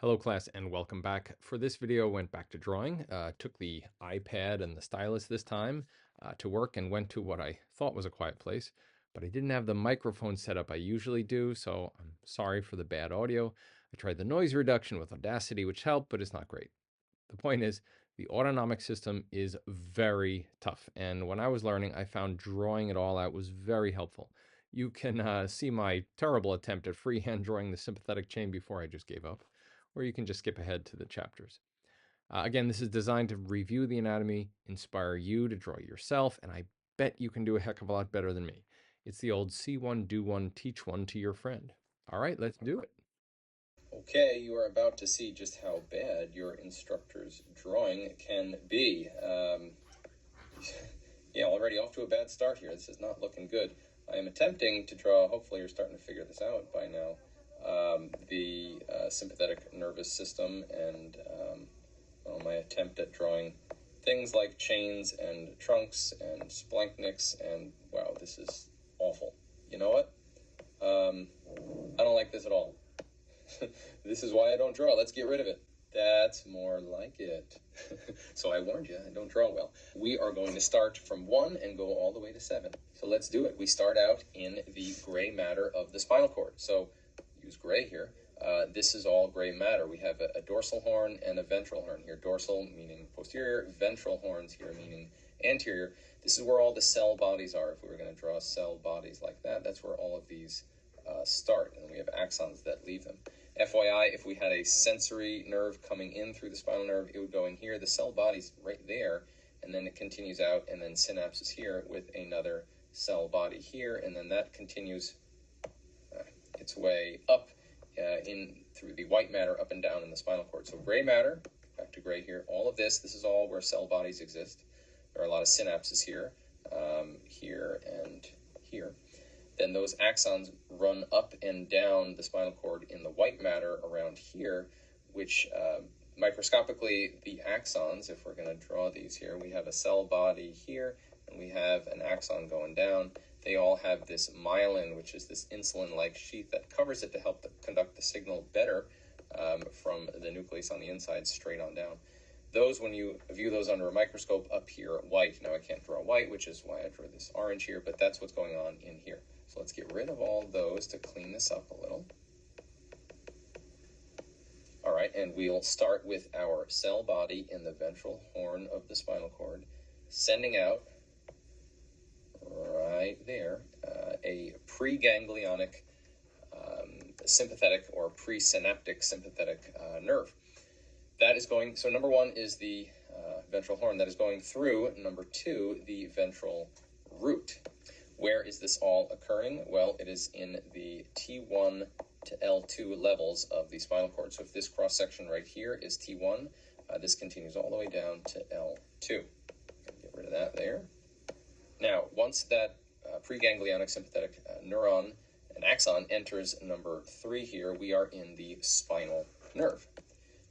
Hello class and welcome back. For this video, went back to drawing, took the iPad and the stylus this time to work and went to what I thought was a quiet place, but I didn't have the microphone set up I usually do, so I'm sorry for the bad audio. I tried the noise reduction with Audacity, which helped, but it's not great. The point is, the autonomic system is very tough, and when I was learning, I found drawing it all out was very helpful. You can see my terrible attempt at freehand drawing the sympathetic chain before I just gave up, or you can just skip ahead to the chapters. Again, this is designed to review the anatomy, inspire you to draw yourself, and I bet you can do a heck of a lot better than me. It's the old see one, do one, teach one to your friend. All right, let's do it. Okay, you are about to see just how bad your instructor's drawing can be. Yeah, already off to a bad start here. This is not looking good. I am attempting to draw, hopefully you're starting to figure this out by now, the sympathetic nervous system and my attempt at drawing things like chains and trunks and splanchnics, and wow, this is awful. You know what? I don't like this at all. This is why I don't draw. Let's get rid of it. That's more like it. So I warned you, I don't draw well. We are going to start from 1 and go all the way to 7. So let's do it. We start out in the gray matter of the spinal cord. So use gray here. This is all gray matter. We have a dorsal horn and a ventral horn here. Dorsal meaning posterior, ventral horns here meaning anterior. This is where all the cell bodies are. If we were going to draw cell bodies like that, that's where all of these start. And we have axons that leave them. FYI, if we had a sensory nerve coming in through the spinal nerve, it would go in here. The cell body's right there, and then it continues out, and then synapses here with another cell body here, and then that continues its way up in through the white matter up and down in the spinal cord. So gray matter, back to gray here, all of this is all where cell bodies exist. There are a lot of synapses here, here and here. Then those axons run up and down the spinal cord in the white matter around here, which microscopically the axons, if we're going to draw these here, we have a cell body here and we have an axon going down. They all have this myelin, which is this insulin-like sheath that covers it to help conduct the signal better from the nucleus on the inside straight on down. Those, when you view those under a microscope, up here white. Now I can't draw white, which is why I drew this orange here, but that's what's going on in here. So let's get rid of all those to clean this up a little. All right, and we'll start with our cell body in the ventral horn of the spinal cord, sending out right there a preganglionic sympathetic or presynaptic sympathetic nerve. That is going, so number 1 is the ventral horn that is going through, number 2, the ventral root. Where is this all occurring? Well, it is in the T1 to L2 levels of the spinal cord. So if this cross-section right here is T1, this continues all the way down to L2. Get rid of that there. Now, once that preganglionic sympathetic neuron, an axon, enters number 3 here, we are in the spinal nerve.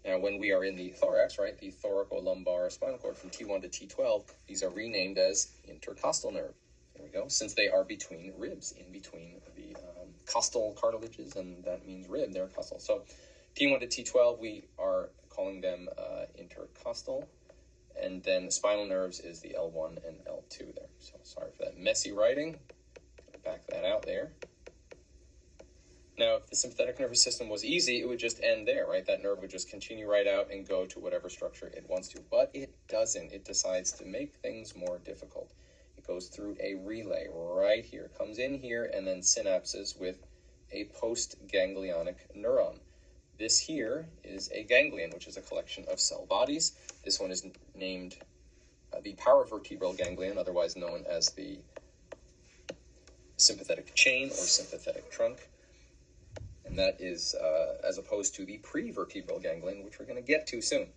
Now, when we are in the thorax, right, the thoracolumbar spinal cord from T1 to T12, these are renamed as intercostal nerve. There we go, since they are between ribs, in between the costal cartilages, and that means rib, they're costal. So T1 to T12, we are calling them intercostal, and then spinal nerves is the L1 and L2 there. So sorry for that messy writing. Back that out there. Now, if the sympathetic nervous system was easy, it would just end there, right? That nerve would just continue right out and go to whatever structure it wants to. But it doesn't. It decides to make things more difficult. It goes through a relay right here, comes in here, and then synapses with a postganglionic neuron. This here is a ganglion, which is a collection of cell bodies. This one is named the Paravertebral Ganglion, otherwise known as the sympathetic chain or sympathetic trunk. And that is as opposed to the Prevertebral Ganglion, which we're going to get to soon.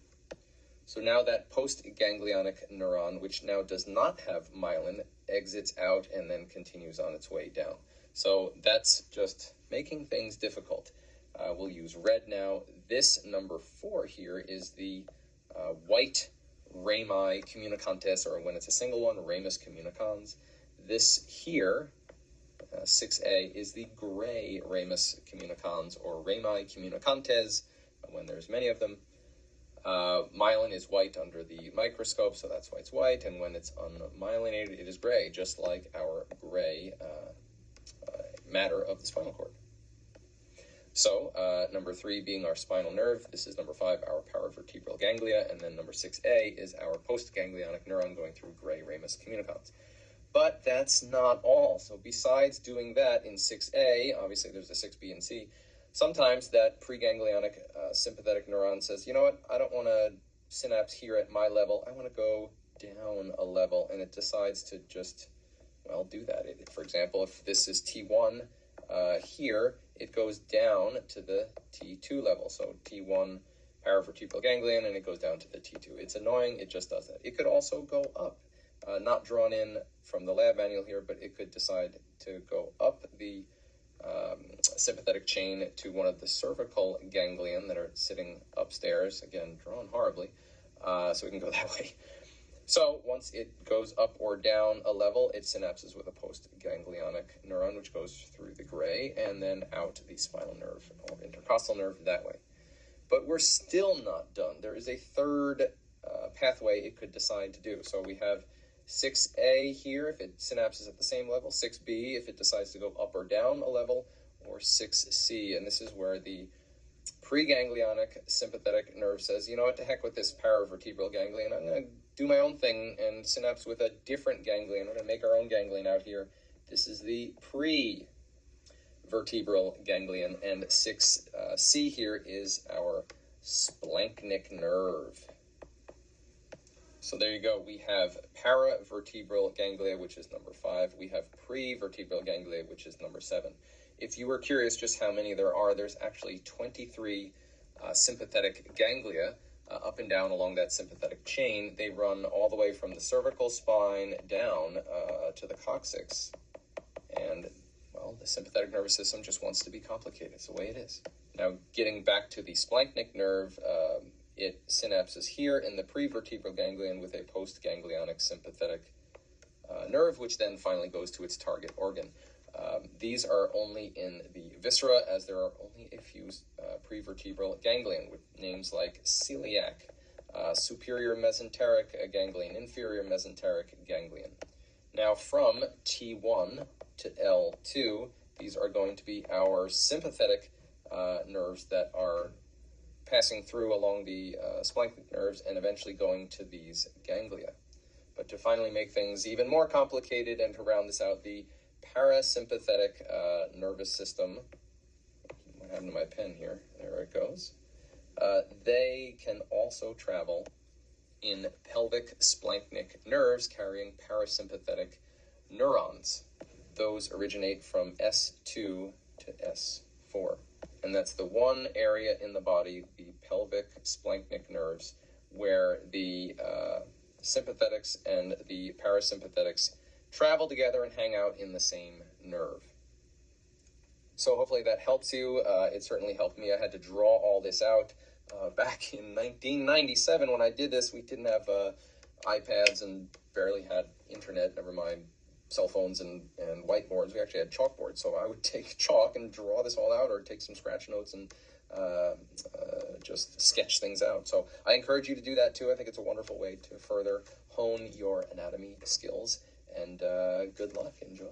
So now that postganglionic neuron, which now does not have myelin, exits out and then continues on its way down. So that's just making things difficult. We'll use red now. This number 4 here is the white Rami communicantes, or when it's a single one, Ramus communicans. This here 6A is the gray Ramus communicans or Rami communicantes. when there's many of them. Myelin is white under the microscope, so that's why it's white, and when it's unmyelinated, it is gray, just like our gray matter of the spinal cord. So, number 3 being our spinal nerve, this is number 5, our paravertebral ganglia, and then number 6A is our postganglionic neuron going through gray Ramus communicans. But that's not all. So besides doing that in 6A, obviously there's a 6B and C, sometimes that preganglionic sympathetic neuron says, you know what, I don't want to synapse here at my level, I want to go down a level, and it decides to just, well, do that. For example, if this is T1 here, it goes down to the T2 level. So T1 paravertebral ganglion, and it goes down to the T2. It's annoying, it just does that. It could also go up. Not drawn in from the lab manual here, but it could decide to go up the sympathetic chain to one of the cervical ganglion that are sitting upstairs, again, drawn horribly, so we can go that way. So once it goes up or down a level, it synapses with a postganglionic neuron, which goes through the gray and then out the spinal nerve or intercostal nerve that way. But we're still not done. There is a third pathway it could decide to do. So we have 6A here if it synapses at the same level, 6B if it decides to go up or down a level, or 6C, and this is where the preganglionic sympathetic nerve says, you know what, to heck with this paravertebral ganglion, I'm going to do my own thing and synapse with a different ganglion. We're going to make our own ganglion out here. This is the prevertebral ganglion, and 6C here is our Splanchnic nerve. So there you go. We have paravertebral ganglia, which is number 5. We have prevertebral ganglia, which is number 7. If you were curious just how many there are, there's actually 23 sympathetic ganglia up and down along that sympathetic chain. They run all the way from the cervical spine down to the coccyx. And, well, the sympathetic nervous system just wants to be complicated. It's the way it is. Now, getting back to the splanchnic nerve, it synapses here in the prevertebral ganglion with a postganglionic sympathetic nerve, which then finally goes to its target organ. These are only in the viscera, as there are only a few prevertebral ganglion with names like celiac, superior mesenteric ganglion, inferior mesenteric ganglion. Now from T1 to L2, these are going to be our sympathetic nerves that are passing through along the splanchnic nerves and eventually going to these ganglia. But to finally make things even more complicated and to round this out, the parasympathetic nervous system, what happened to my pen here? There it goes. They can also travel in pelvic splanchnic nerves carrying parasympathetic neurons. Those originate from S2 to S4. And that's the one area in the body, the pelvic splanchnic nerves, where the sympathetics and the parasympathetics travel together and hang out in the same nerve. So hopefully that helps you. It certainly helped me. I had to draw all this out. Back in 1997 when I did this, we didn't have iPads and barely had internet, never mind cell phones and whiteboards. We actually had chalkboards, so I would take chalk and draw this all out, or take some scratch notes and just sketch things out. So I encourage you to do that too. I think it's a wonderful way to further hone your anatomy skills, and good luck. Enjoy.